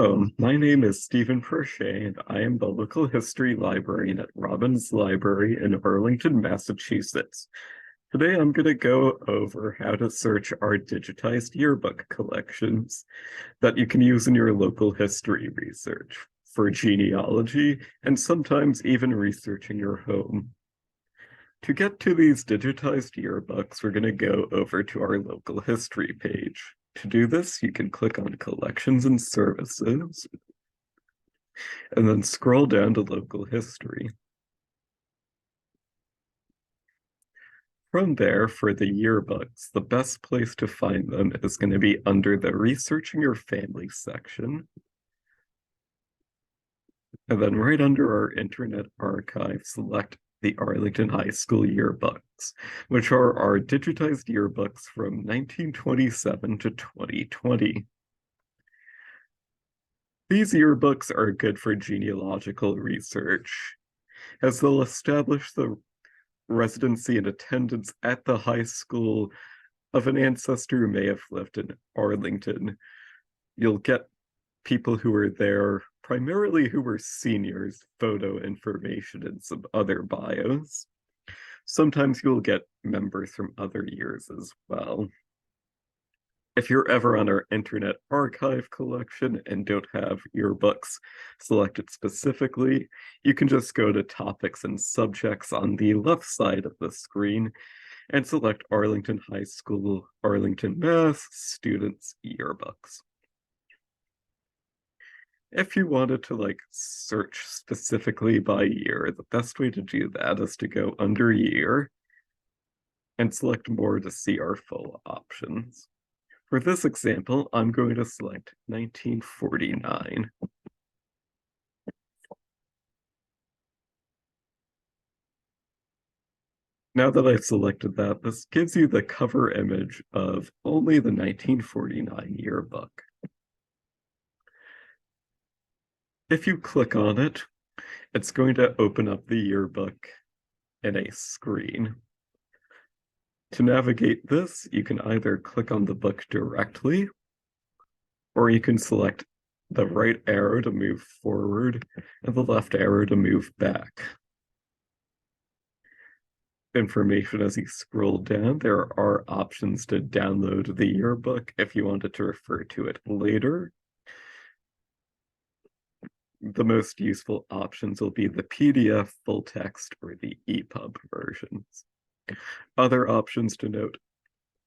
Hello, my name is Stephen Prochet, and I am the local history librarian at Robbins Library in Arlington, Massachusetts. Today I'm going to go over how to search our digitized yearbook collections that you can use in your local history research, for genealogy, and sometimes even researching your home. To get to these digitized yearbooks, we're going to go over to our local history page. To do this, you can click on Collections and Services, and then scroll down to Local History. From there, for the yearbooks, the best place to find them is going to be under the Researching Your Family section. And then right under our Internet Archive, select the Arlington High School Yearbooks, which are our digitized yearbooks from 1927 to 2020. These yearbooks are good for genealogical research, as they'll establish the residency and attendance at the high school of an ancestor who may have lived in Arlington. You'll get people who were there, primarily who were seniors, photo information, and some other bios. Sometimes you'll get members from other years as well. If you're ever on our Internet Archive collection and don't have yearbooks selected specifically, you can just go to Topics and Subjects on the left side of the screen and select Arlington High School, Arlington, Mass. Students Yearbooks. If you wanted to search specifically by year, the best way to do that is to go under Year and select More to see our full options. For this example, I'm going to select 1949. Now that I've selected that, this gives you the cover image of only the 1949 yearbook. If you click on it, it's going to open up the yearbook in a screen. To navigate this, you can either click on the book directly, or you can select the right arrow to move forward and the left arrow to move back. Information as you scroll down, there are options to download the yearbook if you wanted to refer to it later. The most useful options will be the PDF, full text, or the EPUB versions. Other options to note,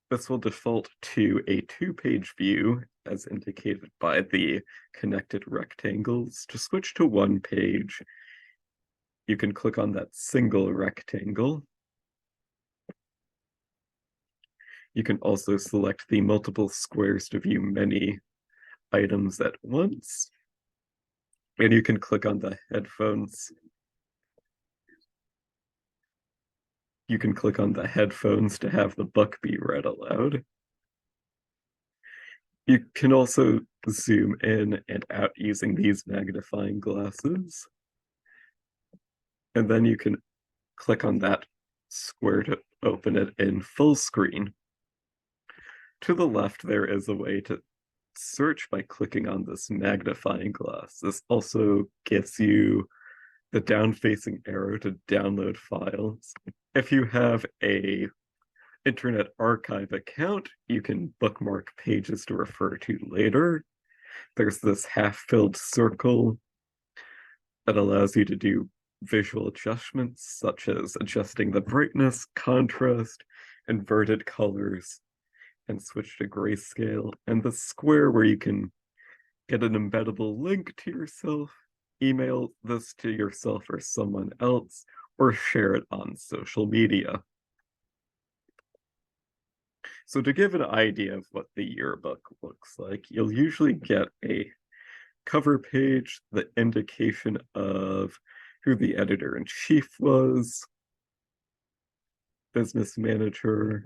this will default to a two-page view as indicated by the connected rectangles. To switch to one page, you can click on that single rectangle. You can also select the multiple squares to view many items at once. And you can click on the headphones. You can click on the headphones to have the book be read aloud. You can also zoom in and out using these magnifying glasses. And then you can click on that square to open it in full screen. To the left, there is a way to search by clicking on this magnifying glass. This also gives you the down-facing arrow to download files. If you have a Internet Archive account, you can bookmark pages to refer to later. There's this half-filled circle that allows you to do visual adjustments, such as adjusting the brightness, contrast, inverted colors, and switch to grayscale, and the square where you can get an embeddable link to yourself, email this to yourself or someone else, or share it on social media. So to give an idea of what the yearbook looks like, you'll usually get a cover page, the indication of who the editor-in-chief was, business manager,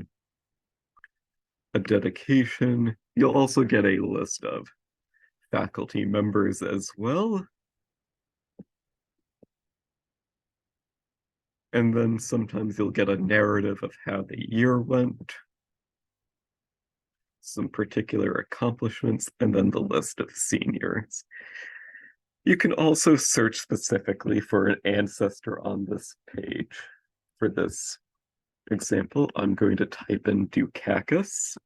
a dedication. You'll also get a list of faculty members as well. And then sometimes you'll get a narrative of how the year went. some particular accomplishments, and then the list of seniors. You can also search specifically for an ancestor on this page. For this example, I'm going to type in Dukakis,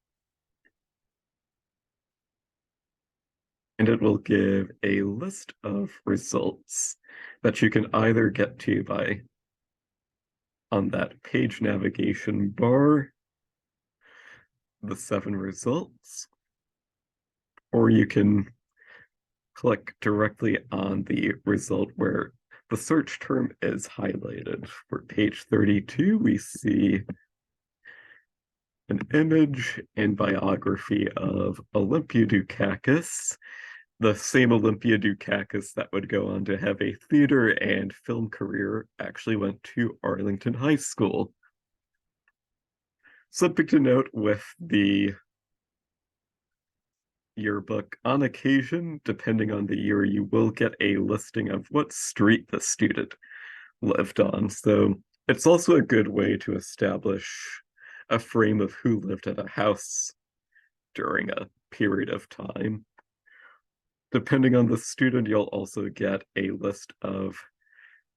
and it will give a list of results that you can either get to by on that page navigation bar, the 7 results, or you can click directly on the result where the search term is highlighted. For page 32, we see an image and biography of Olympia Dukakis, the same Olympia Dukakis that would go on to have a theater and film career, actually went to Arlington High School. Something to note with the yearbook, on occasion, depending on the year, you will get a listing of what street the student lived on. So it's also a good way to establish a frame of who lived at a house during a period of time. Depending on the student, you'll also get a list of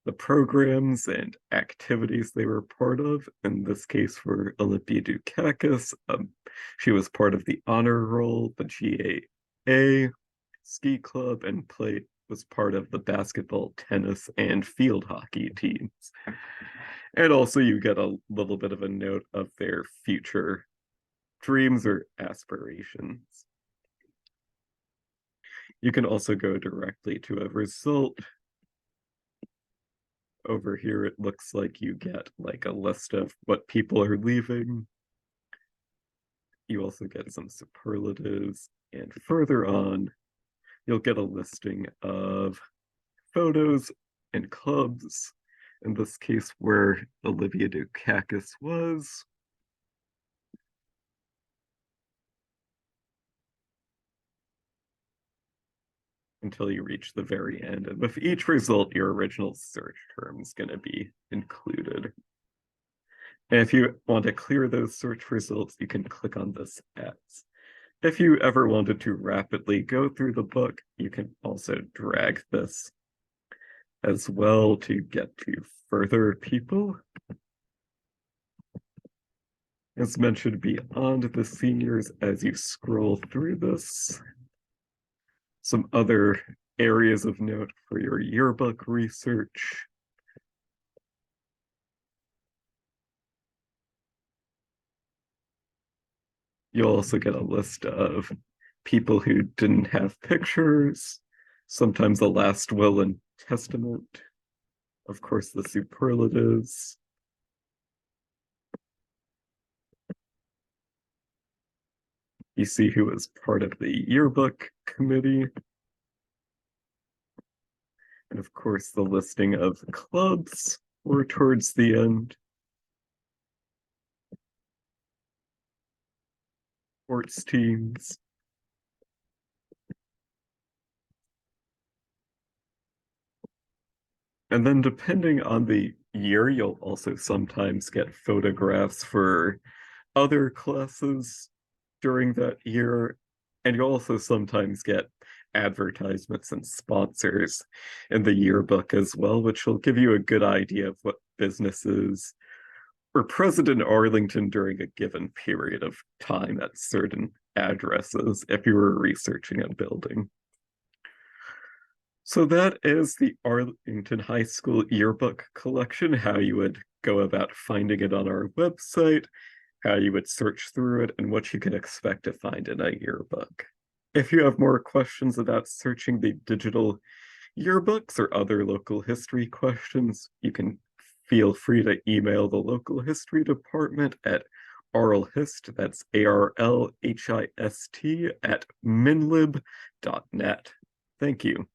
the programs and activities they were part of. In this case, for Olympia Dukakis, she was part of the honor roll, the GAA, ski club, and was part of the basketball, tennis, and field hockey teams. And also you get a little bit of a note of their future dreams or aspirations. You can also go directly to a result. Over here, it looks like you get like a list of what people are leaving. You also get some superlatives, and further on, you'll get a listing of photos and clubs, in this case where Olivia Dukakis was. Until you reach the very end. And with each result, your original search term is going to be included. And if you want to clear those search results, you can click on this X. If you ever wanted to rapidly go through the book, you can also drag this as well to get to further people. As mentioned, beyond the seniors, as you scroll through this, some other areas of note for your yearbook research. You'll also get a list of people who didn't have pictures, sometimes a last will and testament, of course, the superlatives. You see who was part of the yearbook committee. And of course, the listing of clubs were towards the end. Sports teams. And then depending on the year, you'll also sometimes get photographs for other classes during that year. And you'll also sometimes get advertisements and sponsors in the yearbook as well, which will give you a good idea of what businesses were present in Arlington during a given period of time at certain addresses if you were researching a building. So that is the Arlington High School Yearbook collection, how you would go about finding it on our website, how you would search through it, and what you can expect to find in a yearbook. If you have more questions about searching the digital yearbooks or other local history questions, you can feel free to email the local history department at arlhist, that's ARLHIST, at minlib.net. Thank you.